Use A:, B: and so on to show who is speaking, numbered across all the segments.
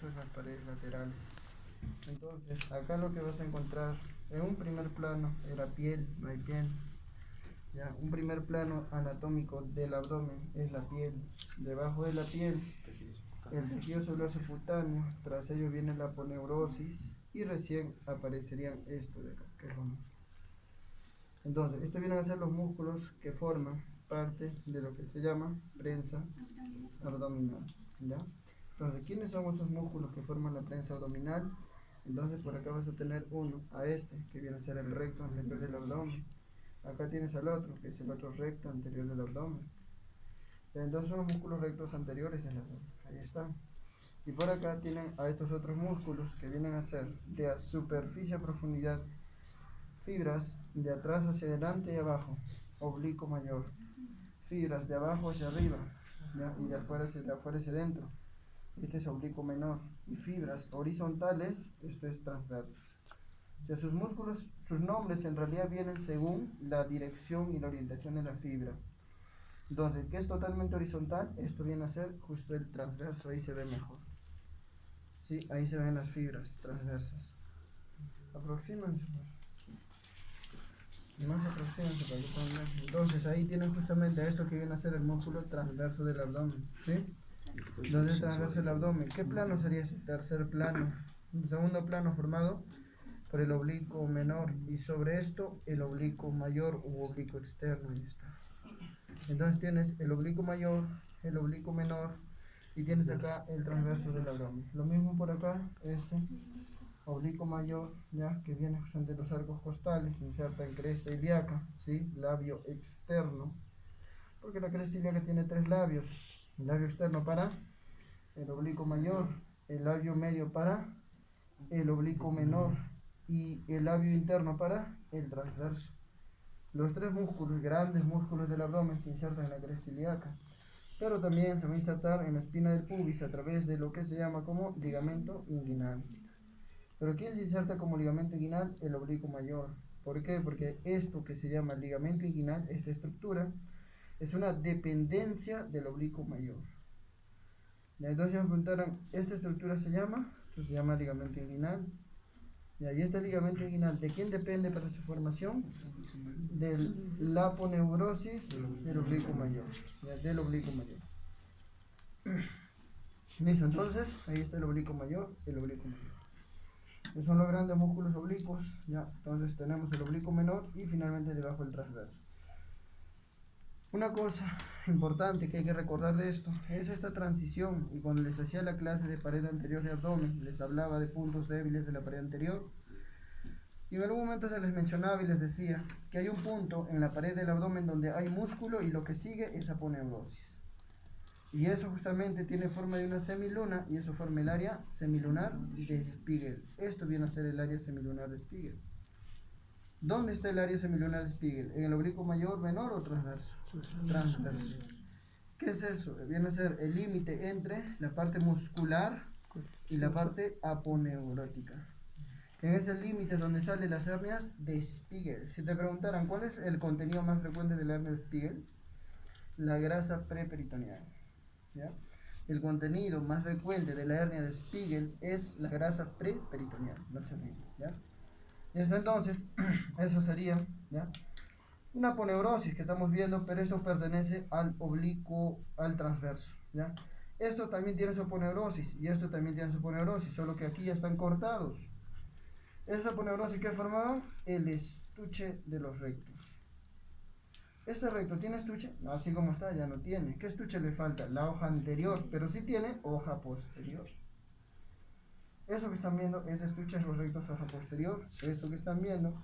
A: es las paredes laterales. Entonces, acá lo que vas a encontrar en un primer plano es la piel, no hay piel. Ya, un primer plano anatómico del abdomen es la piel. Debajo de la piel, el tejido celular subcutáneo, tras ello viene la aponeurosis y recién aparecerían esto de acá, que es lo músculo. Entonces, estos vienen a ser los músculos que forman parte de lo que se llama prensa abdominal, ¿ya? Entonces, ¿quiénes son esos músculos que forman la prensa abdominal? Entonces, por acá vas a tener uno, a este, que viene a ser el recto anterior del abdomen. Acá tienes al otro, que es el otro recto anterior del abdomen. Entonces, son los músculos rectos anteriores del abdomen. Ahí están. Y por acá tienen a estos otros músculos que vienen a ser de superficie a profundidad, fibras de atrás hacia adelante y abajo, oblicuo mayor, fibras de abajo hacia arriba, ¿ya? Y de afuera hacia adentro, este es oblicuo menor, y fibras horizontales, esto es transverso. O sea, sus músculos, sus nombres en realidad vienen según la dirección y la orientación de la fibra. Entonces, ¿qué es totalmente horizontal? Esto viene a ser justo el transverso, ahí se ve mejor. ¿Sí? Ahí se ven las fibras transversas. Aproxímense, pues. Más aproxímense para que puedan ver. Entonces, ahí tienen justamente a esto que viene a ser el músculo transverso del abdomen. ¿Sí? Entonces, el transverso del abdomen. ¿Qué plano sería ese? Tercer plano. Un segundo plano formado por el oblicuo menor y sobre esto el oblicuo mayor u oblicuo externo. Ahí está. Entonces tienes el oblicuo mayor, el oblicuo menor y tienes acá el transverso del abdomen. Lo mismo por acá, este oblicuo mayor, ya que viene justamente de los arcos costales, se inserta en cresta ilíaca, ¿sí? Labio externo, porque la cresta ilíaca tiene tres labios: el labio externo para el oblicuo mayor, el labio medio para el oblicuo menor y el labio interno para el transverso. Los tres músculos, grandes músculos del abdomen, se insertan en la cresta ilíaca, pero también se va a insertar en la espina del pubis a través de lo que se llama como ligamento inguinal. ¿Pero quién se inserta como ligamento inguinal? El oblicuo mayor. ¿Por qué? Porque esto que se llama ligamento inguinal, esta estructura, es una dependencia del oblicuo mayor. Y entonces nos preguntaron, ¿esta estructura se llama? Esto se llama ligamento inguinal. Y este ligamento inguinal, ¿de quién depende para su formación? De la aponeurosis del oblicuo mayor. ¿Ya? Del oblicuo mayor. Listo, entonces, ahí está el oblicuo mayor, el oblicuo mayor. Estos son los grandes músculos oblicuos, ¿ya? Entonces tenemos el oblicuo menor y finalmente debajo el transverso. Una cosa importante que hay que recordar de esto es esta transición, y cuando les hacía la clase de pared anterior de abdomen, les hablaba de puntos débiles de la pared anterior, y en algún momento se les mencionaba y les decía que hay un punto en la pared del abdomen donde hay músculo y lo que sigue es aponeurosis. Y eso justamente tiene forma de una semiluna y eso forma el área semilunar de Spiegel. Esto viene a ser el área semilunar de Spiegel. ¿Dónde está el área semilunar de Spiegel? ¿En el oblicuo mayor, menor o transverso? Transverso. ¿Qué es eso? Viene a ser el límite entre la parte muscular y la parte aponeurótica. En ese límite donde salen las hernias de Spiegel. Si te preguntaran cuál es el contenido más frecuente de la hernia de Spiegel, la grasa preperitoneal. ¿Ya? El contenido más frecuente de la hernia de Spiegel es la grasa preperitoneal, no se olviden, ¿ya? Y hasta entonces, eso sería, ¿ya? Una aponeurosis que estamos viendo, pero esto pertenece al oblicuo, al transverso, ¿ya? Esto también tiene su aponeurosis y esto también tiene su aponeurosis, solo que aquí ya están cortados. Esa aponeurosis que formaba el estuche de los rectos. ¿Este recto tiene estuche? No, así como está, ya no tiene. ¿Qué estuche le falta? La hoja anterior, pero sí tiene hoja posterior. Eso que están viendo es estuche de los rectos, hoja posterior. Esto que están viendo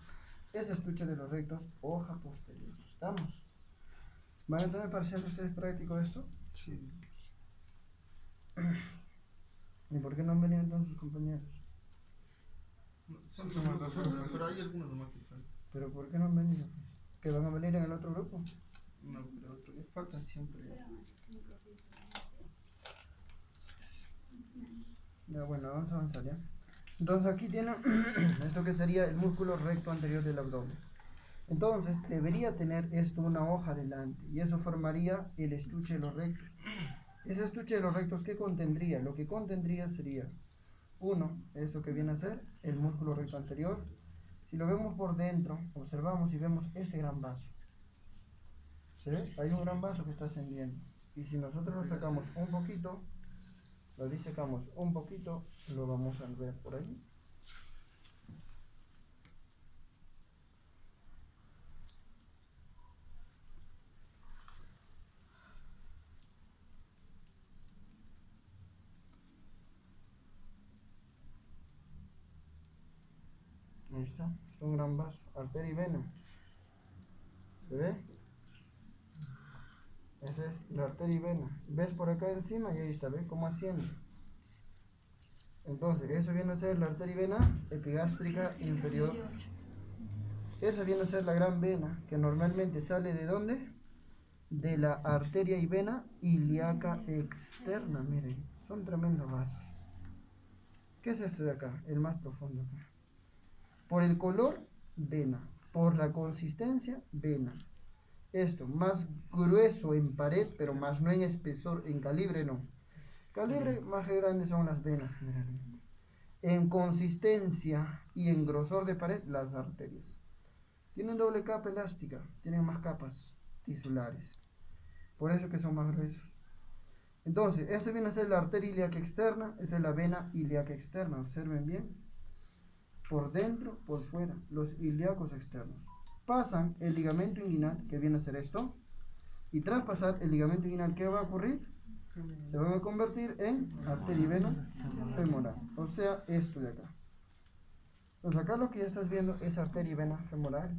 A: es estuche de los rectos, hoja posterior. ¿Estamos? ¿Van a tener parcial ustedes práctico de esto?
B: Sí.
A: ¿Y por qué no han venido entonces sus compañeros?
B: Pero hay algunos nomás que faltan.
A: ¿Pero por qué no han venido? ¿Que van a venir en el otro grupo?
B: No, pero otros faltan siempre.
A: Ya, bueno, vamos a avanzar ya. Entonces aquí tienen esto que sería el músculo recto anterior del abdomen. Entonces debería tener esto una hoja delante y eso formaría el estuche de los rectos. Ese estuche de los rectos, ¿qué contendría? Lo que contendría sería 1, esto que viene a ser el músculo recto anterior. Si lo vemos por dentro, observamos y vemos este gran vaso. ¿Se ve? Hay un gran vaso que está ascendiendo. Y si nosotros lo sacamos un poquito, lo disecamos un poquito, lo vamos a ver por ahí. Ahí está, es un gran vaso, arteria y vena. ¿Se ve? Esa es la arteria y vena. ¿Ves por acá encima? Y ahí está, ¿ves cómo asciende? Entonces, eso viene a ser la arteria y vena epigástrica inferior. Esa viene a ser la gran vena, que normalmente sale ¿de dónde? De la arteria y vena ilíaca externa, miren, son tremendos vasos. ¿Qué es esto de acá? El más profundo acá. Por el color, vena. Por la consistencia, vena. Esto, más grueso en pared, pero más no en espesor, en calibre no. Calibre más grande son las venas generalmente. En consistencia y en grosor de pared, las arterias. Tienen doble capa elástica, tienen más capas tisulares. Por eso que son más gruesos. Entonces, esto viene a ser la arteria ilíaca externa, esta es la vena ilíaca externa, observen bien. Por dentro, por fuera, los ilíacos externos. Pasan el ligamento inguinal, que viene a ser esto, y tras pasar el ligamento inguinal, ¿qué va a ocurrir? Se van a convertir en arteria y vena femoral, o sea, esto de acá. Entonces acá lo que ya estás viendo es arteria y vena femoral.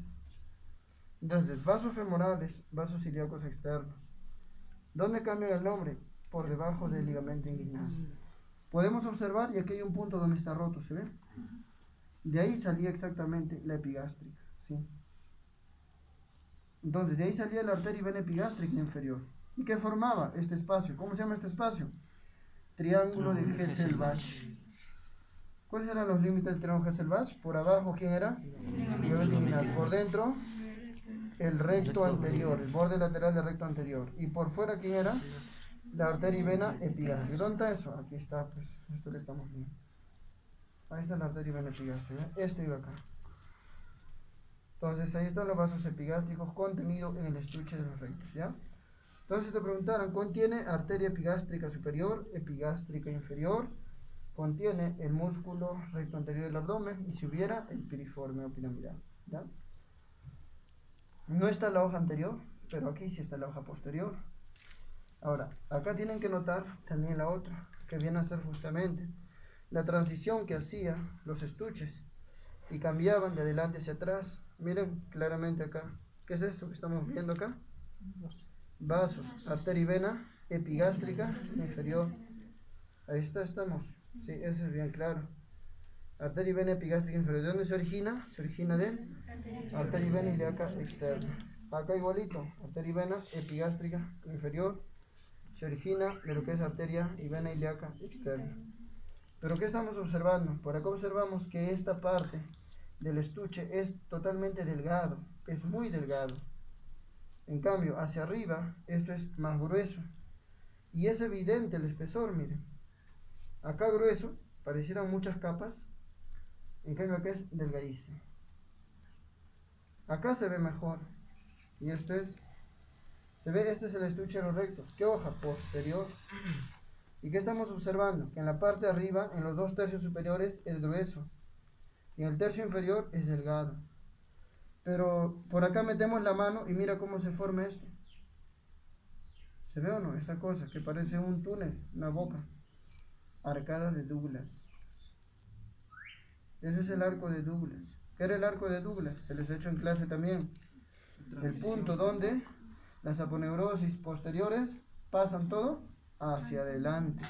A: Entonces, vasos femorales, vasos ilíacos externos. ¿Dónde cambian el nombre? Por debajo del ligamento inguinal. Podemos observar, y aquí hay un punto donde está roto, ¿se ve? De ahí salía exactamente la epigástrica, ¿sí? Entonces, de ahí salía la arteria y vena epigástrica inferior. ¿Y qué formaba este espacio? ¿Cómo se llama este espacio? Triángulo de Hesselbach. ¿Cuáles eran los límites del triángulo Hesselbach? Por abajo, ¿quién era? Ligamento inguinal. Por dentro, el recto anterior, el borde lateral del recto anterior. Y por fuera, ¿quién era? La arteria y vena epigástrica. ¿Dónde está eso? Aquí está, pues, esto que estamos viendo. Ahí está la arteria y vena epigástrica. Esto iba acá. Entonces, ahí están los vasos epigástricos contenidos en el estuche de los rectos, ¿ya? Entonces, te preguntaran, ¿contiene arteria epigástrica superior, epigástrica inferior? Contiene el músculo recto anterior del abdomen y si hubiera, el piriforme o piramidal, ¿ya? No está la hoja anterior, pero aquí sí está la hoja posterior. Ahora, acá tienen que notar también la otra, que viene a ser justamente la transición que hacía los estuches y cambiaban de adelante hacia atrás. Miren claramente acá. ¿Qué es esto que estamos viendo acá? Vasos, arteria y vena epigástrica inferior. Ahí está, estamos. Sí, eso es bien claro. Arteria y vena epigástrica inferior. ¿De dónde se origina? Se origina de arteria y vena ilíaca externa. Acá igualito, arteria y vena epigástrica inferior. Se origina de lo que es arteria y vena ilíaca externa. Pero ¿qué estamos observando? Por acá observamos que esta parte del estuche es totalmente delgado, es muy delgado. En cambio, hacia arriba, esto es más grueso. Y es evidente el espesor, miren. Acá grueso, parecieran muchas capas. En cambio, acá es delgadísimo. Acá se ve mejor. Y esto es... Se ve, este es el estuche de los rectos. ¿Qué hoja? Posterior. ¿Y qué estamos observando? Que en la parte de arriba, en los 2 tercios superiores, es grueso. Y en el tercio inferior es delgado. Pero por acá metemos la mano y mira cómo se forma esto. ¿Se ve o no? Esta cosa que parece un túnel, una boca. Arcada de Douglas. Ese es el arco de Douglas. ¿Qué era el arco de Douglas? Se les ha hecho en clase también. El punto donde las aponeurosis posteriores pasan todo hacia adelante.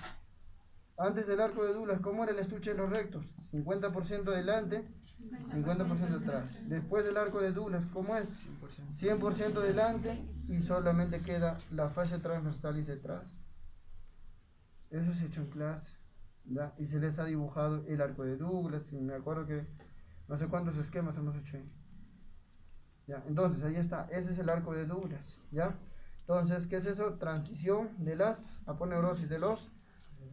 A: Antes del arco de Douglas, ¿cómo era el estuche de los rectos? 50% adelante, 50% atrás. Después del arco de Douglas, ¿cómo es? 100% adelante y solamente queda la fascia transversalis detrás. Eso se ha hecho en clase, ¿ya? Y se les ha dibujado el arco de Douglas, y me acuerdo que no sé cuántos esquemas hemos hecho ahí. ¿Ya? Entonces, ahí está, ese es el arco de Douglas, ¿ya? Entonces, ¿qué es eso? Transición de las aponeurosis de los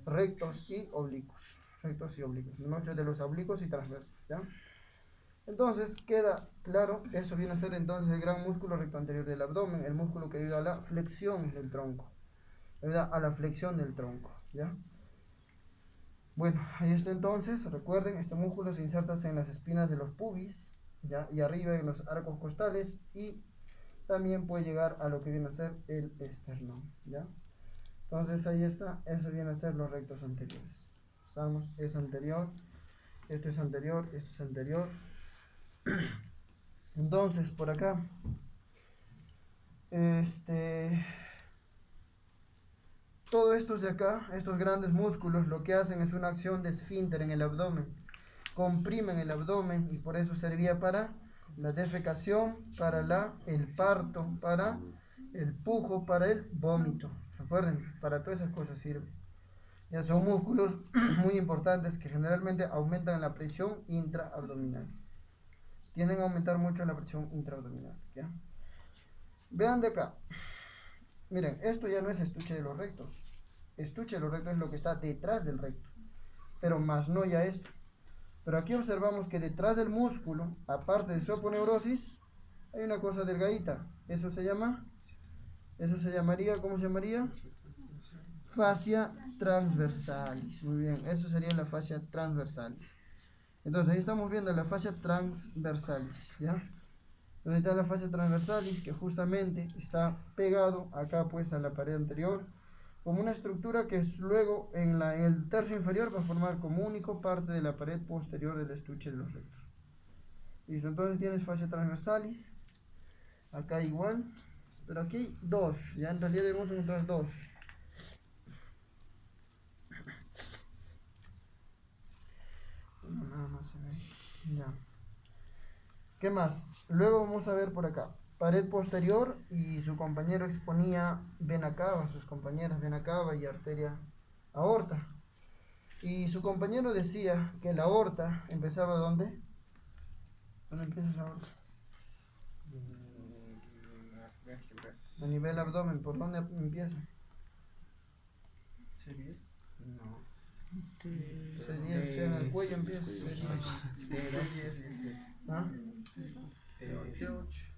A: rectos y oblicuos. rectos y oblicuos. Noche de los oblicuos y transversos, ¿ya? Entonces queda claro, eso viene a ser entonces el gran músculo recto anterior del abdomen, el músculo que ayuda a la flexión del tronco, ayuda a la flexión del tronco, ¿ya? Bueno, ahí está entonces, recuerden, este músculo se inserta en las espinas de los pubis, ¿ya? Y arriba en los arcos costales y también puede llegar a lo que viene a ser el esternón, ¿ya? Entonces ahí está, eso viene a ser los rectos anteriores. Sabemos, es anterior, esto es anterior, esto es anterior. Entonces, por acá, todos estos de acá, estos grandes músculos, lo que hacen es una acción de esfínter en el abdomen. Comprimen el abdomen y por eso servía para la defecación, para el parto, para el pujo, para el vómito. ¿Recuerden? Para todas esas cosas sirve. Ya son músculos muy importantes que generalmente aumentan la presión intraabdominal. Tienden a aumentar mucho la presión intraabdominal, ¿ya? Vean de acá. Miren, esto ya no es estuche de los rectos. Estuche de los rectos es lo que está detrás del recto, pero más no ya esto. Pero aquí observamos que detrás del músculo, aparte de su aponeurosis, hay una cosa delgadita. Eso se llamaría, ¿cómo se llamaría? Fascia transversalis. Muy bien, eso sería la fascia transversalis. Entonces ahí estamos viendo la fascia transversalis, ¿ya? Donde está la fascia transversalis, que justamente está pegado acá pues a la pared anterior, como una estructura que luego en el tercio inferior va a formar como único parte de la pared posterior del estuche de los rectos. Listo, entonces tienes fascia transversalis, acá igual, pero aquí hay dos, ya en realidad debemos encontrar dos. Nada más se ve. Ya. ¿Qué más? Luego vamos a ver por acá. Pared posterior y su compañero exponía vena cava, sus compañeras vena cava y arteria aorta. Y su compañero decía que la aorta empezaba ¿dónde? ¿Dónde empieza la aorta? A nivel abdomen, ¿por dónde empieza?
B: ¿C10?
C: No.
A: C10, o sea, en el cuello empieza C10. ¿Ah?
B: T8.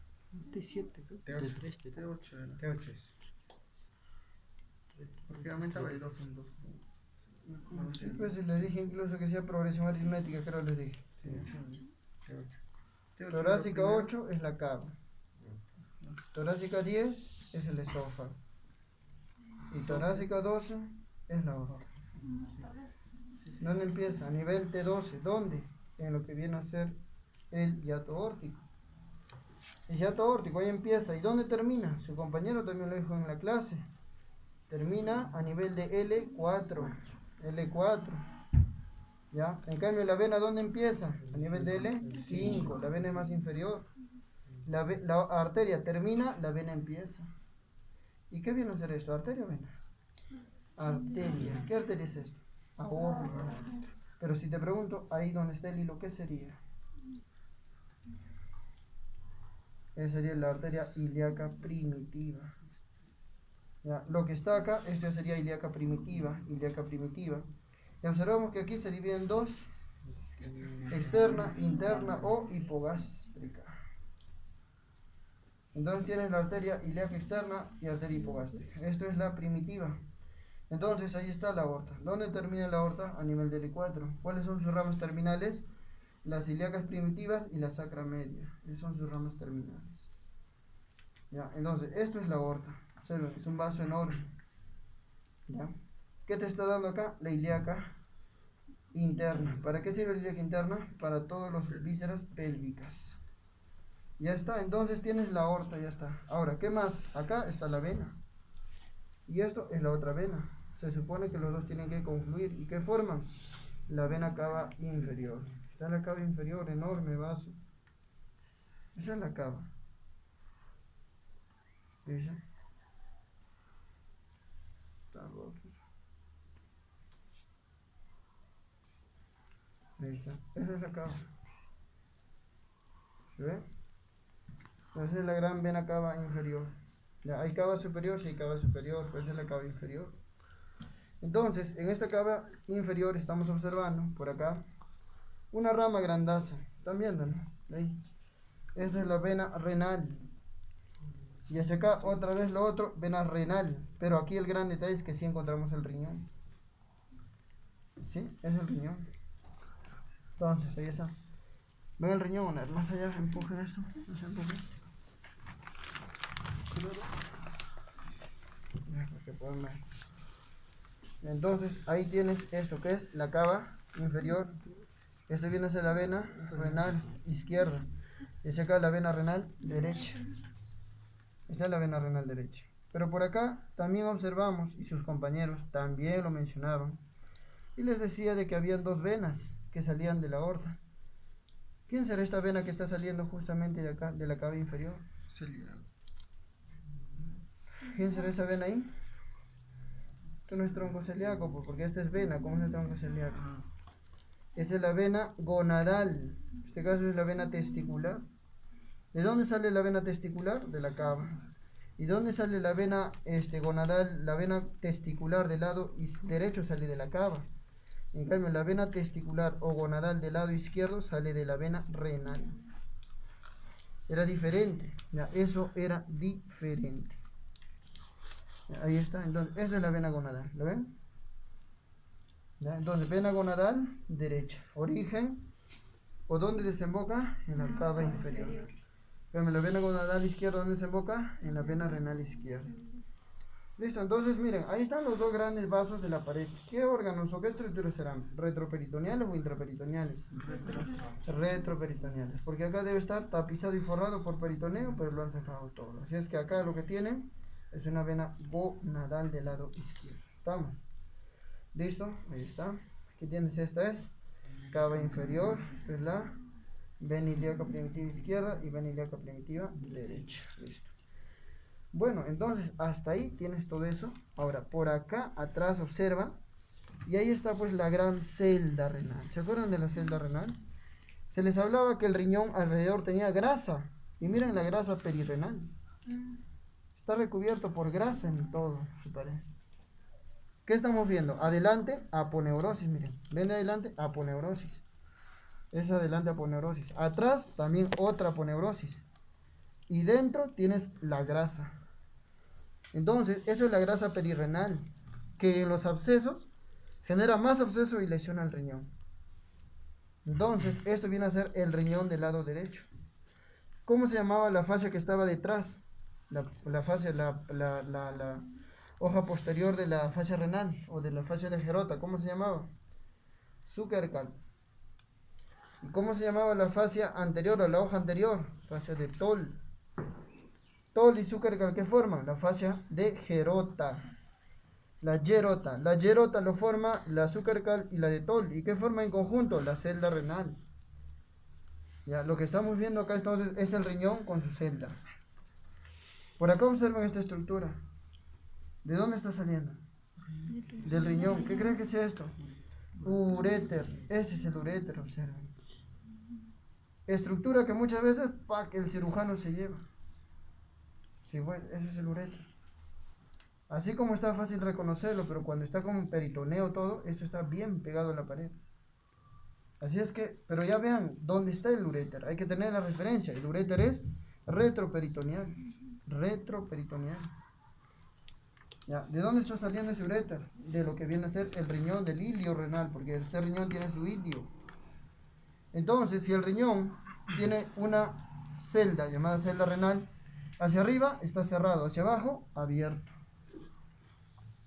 C: T7, T3,
B: T8 era.
C: T8.
B: Porque aumentaba de 2 en 2.
A: Sí, pues les dije incluso que sea progresión aritmética, creo les dije.
B: Sí, T8.
A: Torácica 8 es la cava. Torácica 10 es el esófago. Y torácica 12 es la aorta. ¿Dónde empieza? A nivel T12. ¿Dónde? En lo que viene a ser el hiato aórtico. El hiato aórtico ahí empieza. ¿Y dónde termina? Su compañero también lo dijo en la clase. Termina a nivel de L4. L4. ¿Ya? En cambio, la vena, ¿dónde empieza? A nivel de L5. La vena es más inferior. La arteria termina, la vena empieza. ¿Y qué viene a ser esto? ¿Arteria o vena? Arteria. ¿Qué arteria es esto? Aorta. Pero si te pregunto, ahí donde está el hilo, ¿qué sería? Esa sería la arteria ilíaca primitiva. Ya, lo que está acá, esto sería ilíaca primitiva, ilíaca primitiva. Y observamos que aquí se divide en dos: externa, interna o hipogástrica. Entonces tienes la arteria ilíaca externa y arteria hipogástrica. Esto es la primitiva. Entonces ahí está la aorta. ¿Dónde termina la aorta? A nivel del L4. ¿Cuáles son sus ramas terminales? Las ilíacas primitivas y la sacra media. Esas son sus ramas terminales. Ya, entonces, esto es la aorta. Observen, es un vaso enorme. ¿Ya? ¿Qué te está dando acá? La ilíaca interna. ¿Para qué sirve la ilíaca interna? Para todas las vísceras pélvicas. Ya está, entonces tienes la aorta, ya está. Ahora, ¿qué más? Acá está la vena. Y esto es la otra vena. Se supone que los dos tienen que confluir. ¿Y qué forman? La vena cava inferior. Está la cava inferior, enorme vaso. Esa es la cava. ¿Esa? Está roto. Ahí está. Esa es la cava. ¿Se ve? Esa es la gran vena cava inferior. Ya, hay cava superior, sí hay cava superior, pero esa es la cava inferior. Entonces, en esta cava inferior estamos observando, por acá, una rama grandaza. ¿Están viendo, no? Ahí. Esta es la vena renal. Y hacia acá, otra vez lo otro, vena renal. Pero aquí el gran detalle es que sí encontramos el riñón. ¿Sí? Es el riñón. Entonces, ahí está. ¿Ven el riñón? Más allá, empujen esto. No se empuje. Ya, para que puedan ver. Entonces, ahí tienes esto que es la cava inferior. Esto viene hacia la vena renal izquierda. Y hacia acá la vena renal derecha. Esta es la vena renal derecha. Pero por acá también observamos, y sus compañeros también lo mencionaron, y les decía de que habían dos venas que salían de la aorta. ¿Quién será esta vena que está saliendo justamente de acá, de la cava inferior?
B: Celíaco.
A: ¿Quién será esa vena ahí? Esto no es tronco celíaco, porque esta es vena. ¿Cómo es el tronco celíaco? Esta es la vena gonadal. En este caso es la vena testicular. ¿De dónde sale la vena testicular? De la cava. ¿Y dónde sale la vena gonadal? La vena testicular del lado derecho sale de la cava. En cambio, la vena testicular o gonadal del lado izquierdo sale de la vena renal. Era diferente. Ya, eso era diferente. Ya, ahí está. Entonces, esa es la vena gonadal. ¿Lo ven? Ya, entonces, vena gonadal derecha. Origen. ¿O dónde desemboca? En la cava inferior. Vean, la vena gonadal izquierda, ¿dónde desemboca? En la vena renal izquierda. Listo, entonces miren, ahí están los dos grandes vasos de la pared. ¿Qué órganos o qué estructuras serán? ¿Retroperitoneales o intraperitoneales? Retroperitoneales, porque acá debe estar tapizado y forrado por peritoneo, pero lo han sacado todo. Así es que acá lo que tienen es una vena gonadal del lado izquierdo. ¿Estamos? ¿Listo? Ahí está. Aquí tienes, esta es cava inferior, es la vena ilíaca primitiva izquierda y vena ilíaca primitiva derecha. Listo. Bueno, entonces hasta ahí tienes todo eso. Ahora, por acá atrás observa, y ahí está pues la gran celda renal. ¿Se acuerdan de la celda renal? Se les hablaba que el riñón alrededor tenía grasa, y miren la grasa perirrenal. Está recubierto por grasa en todo su pared. ¿Qué estamos viendo? Adelante, aponeurosis, miren. ¿Ven de adelante? Aponeurosis. Es adelante aponeurosis. Atrás también otra aponeurosis. Y dentro tienes la grasa. Entonces, eso es la grasa perirrenal, que en los abscesos genera más absceso y lesiona el riñón. Entonces, esto viene a ser el riñón del lado derecho. ¿Cómo se llamaba la fascia que estaba detrás? La fascia, la hoja posterior de la fascia renal o de la fascia de Gerota. ¿Cómo se llamaba? Zuckerkal. ¿Y cómo se llamaba la fascia anterior o la hoja anterior? Fascia de Toll. Toll y Zuckerkal, ¿qué forman? La fascia de Gerota. La gerota. La gerota lo forma la Zuckerkal y la de Toll. ¿Y qué forma en conjunto? La celda renal. Ya, lo que estamos viendo acá entonces es el riñón con su celda. Por acá observen esta estructura. ¿De dónde está saliendo? Del riñón. ¿Qué creen que sea esto? Uréter. Ese es el uréter, observen. Estructura que muchas veces el cirujano se lleva. Sí, pues, ese es el uréter. Así como está fácil reconocerlo, pero cuando está con peritoneo todo, esto está bien pegado a la pared. Así es que, pero ya vean dónde está el uréter. Hay que tener la referencia. El uréter es retroperitoneal. Retroperitoneal. Ya, ¿de dónde está saliendo ese uréter? De lo que viene a ser el riñón, del ilio renal, porque este riñón tiene su ilio. Entonces, si el riñón tiene una celda llamada celda renal, hacia arriba está cerrado, hacia abajo abierto.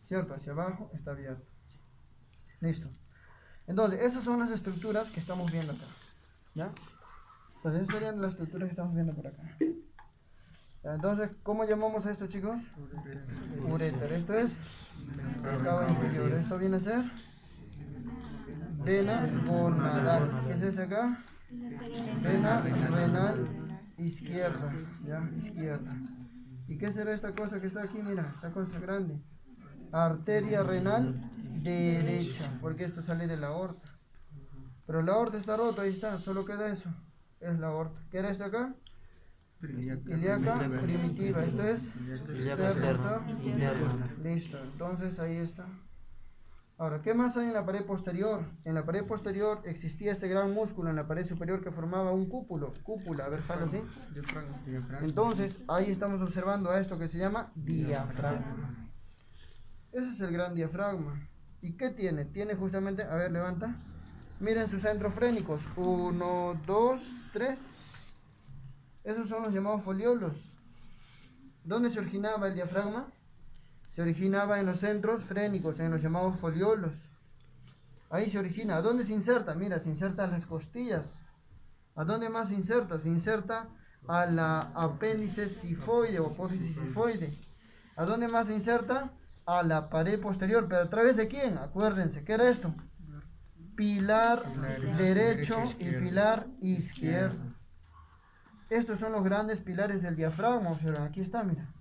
A: ¿Cierto? Hacia abajo está abierto. Listo. Entonces, esas son las estructuras que estamos viendo acá. ¿Ya? Entonces, esas serían las estructuras que estamos viendo por acá. ¿Ya? Entonces, ¿cómo llamamos a esto, chicos? Uréter. Esto es la cava inferior. Esto viene a ser vena gonadal. ¿Qué es ese acá? Vena renal izquierda. ¿Ya? Izquierda. ¿Y qué será esta cosa que está aquí? Mira, esta cosa grande. Arteria renal derecha, porque esto sale de la aorta. Pero la aorta está rota, ahí está, solo queda eso. Es la aorta. ¿Qué era esto acá? Ilíaca primitiva. Esto es externo. Listo, entonces ahí está. Ahora, ¿qué más hay en la pared posterior? En la pared posterior existía este gran músculo en la pared superior que formaba un cúpula. A ver, jalo así.
B: Diafragma.
A: Entonces, ahí estamos observando a esto que se llama diafragma. Ese es el gran diafragma. ¿Y qué tiene? Tiene justamente, a ver, levanta. Miren sus centros frénicos. 1, 2, 3. Esos son los llamados foliolos. ¿Dónde se originaba el diafragma? Se originaba en los centros frénicos, en los llamados foliolos. Ahí se origina. ¿A dónde se inserta? Mira, se inserta a las costillas. ¿A dónde más se inserta? Se inserta a la apéndice sifoide o apófisis sifoide. ¿A dónde más se inserta? A la pared posterior. ¿Pero a través de quién? Acuérdense, ¿qué era esto? Pilar derecho y pilar izquierdo. Estos son los grandes pilares del diafragma. Observen, aquí está, mira.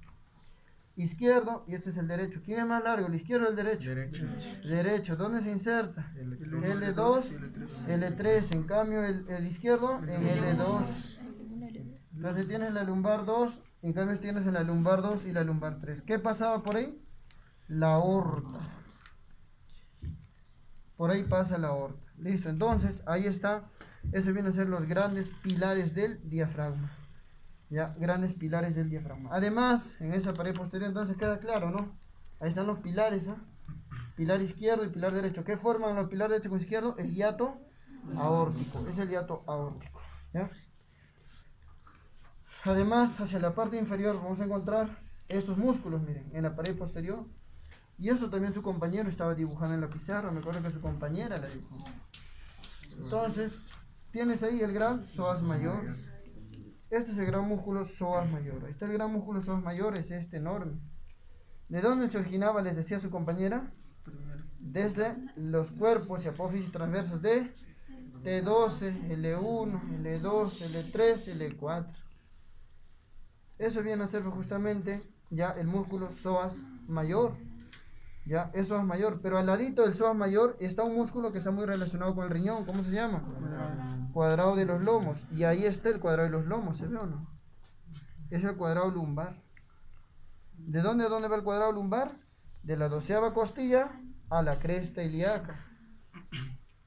A: Izquierdo y este es el derecho. ¿Quién es más largo, el izquierdo o el derecho? Derecho. ¿Dónde se inserta? L2, L3. En cambio el izquierdo en L2. Entonces tienes la lumbar 2, en cambio tienes en la lumbar 2 y la lumbar 3. ¿Qué pasaba por ahí? La aorta. Por ahí pasa la aorta. Listo, entonces ahí está. Esos vienen a ser los grandes pilares del diafragma. Ya, grandes pilares del diafragma. Además, en esa pared posterior entonces queda claro, ¿no? Ahí están los pilares, ¿eh? Pilar izquierdo y pilar derecho. ¿Qué forman los pilares derecho con izquierdo? El hiato aórtico. Es el hiato aórtico, ¿ya? Además, hacia la parte inferior vamos a encontrar estos músculos, miren, en la pared posterior. Y eso también su compañero estaba dibujando en la pizarra. Me acuerdo que su compañera la dibujó. Entonces, tienes ahí el gran psoas mayor. Este es el gran músculo psoas mayor. Ahí está el gran músculo psoas mayor, es este enorme. ¿De dónde se originaba? Les decía su compañera. Desde los cuerpos y apófisis transversas de T12, L1, L2, L3, L4. Eso viene a ser justamente ya el músculo psoas mayor. Ya, es psoas mayor. Pero al ladito del psoas mayor está un músculo que está muy relacionado con el riñón. ¿Cómo se llama? Cuadrado de los lomos. Y ahí está el cuadrado de los lomos, ¿se ve o no? Es el cuadrado lumbar. ¿De dónde a dónde va el cuadrado lumbar? De la 12ª costilla a la cresta ilíaca.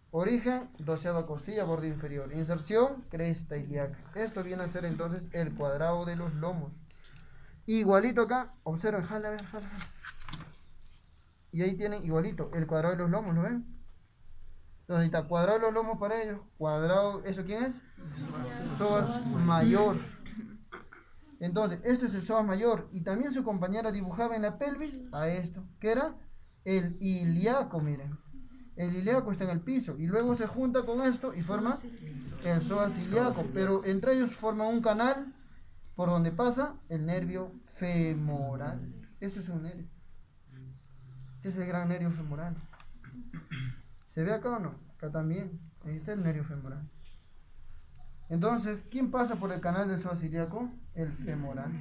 A: Origen, 12ª costilla, borde inferior. Inserción, cresta ilíaca. Esto viene a ser entonces el cuadrado de los lomos. Igualito acá, observen, jala, jala. Y ahí tienen igualito el cuadrado de los lomos, ¿lo ven? Entonces ahí está, cuadrado de los lomos para ellos. Cuadrado, ¿eso quién es? Psoas mayor. Entonces, esto es el psoas mayor. Y también su compañera dibujaba en la pelvis a esto, que era el ilíaco, miren. El ilíaco está en el piso. Y luego se junta con esto y forma el psoas ilíaco. Pero entre ellos forma un canal por donde pasa el nervio femoral. Esto es un nervio. Este es el gran nervio femoral. ¿Se ve acá o no? Acá también. Ahí está el nervio femoral. Entonces, ¿quién pasa por el canal del psoas ilíaco? El femoral.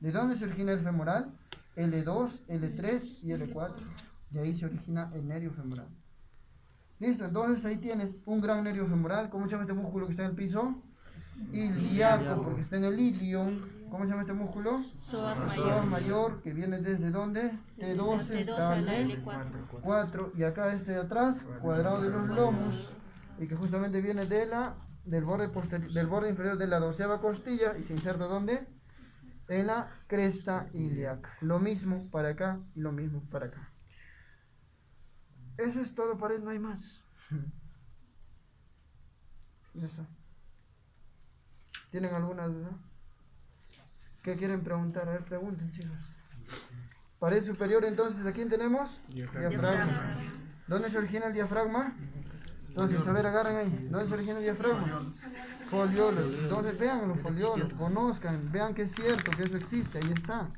A: ¿De dónde se origina el femoral? L2, L3 y L4. Y ahí se origina el nervio femoral. Listo, entonces ahí tienes un gran nervio femoral. ¿Cómo se llama este músculo que está en el piso? Ilíaco, porque está en el ilion. ¿Cómo se llama este músculo? Psoas mayor, que viene desde ¿dónde? T12, está en L4. Y acá este de atrás, cuadrado de los lomos, y que justamente viene del borde inferior de la 12ª costilla y se inserta ¿dónde? En la cresta ilíaca. Lo mismo para acá y lo mismo para acá. Eso es todo, para él, no hay más. Ya está. ¿Tienen alguna duda? ¿Qué quieren preguntar? A ver, pregunten, chicos. Pared superior, entonces, ¿a quién tenemos? Diafragma. ¿Dónde se origina el diafragma? Entonces, a ver, agarren ahí. ¿Dónde se origina el diafragma? Foliolos. Entonces, vean los foliolos, conozcan, vean que es cierto, que eso existe, ahí está.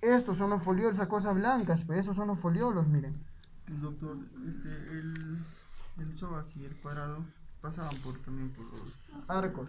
A: Estos son los foliolos, esas cosas blancas, pues esos son los foliolos, miren.
B: Doctor, el psoas y el cuadrado pasaban también por los
A: arcos.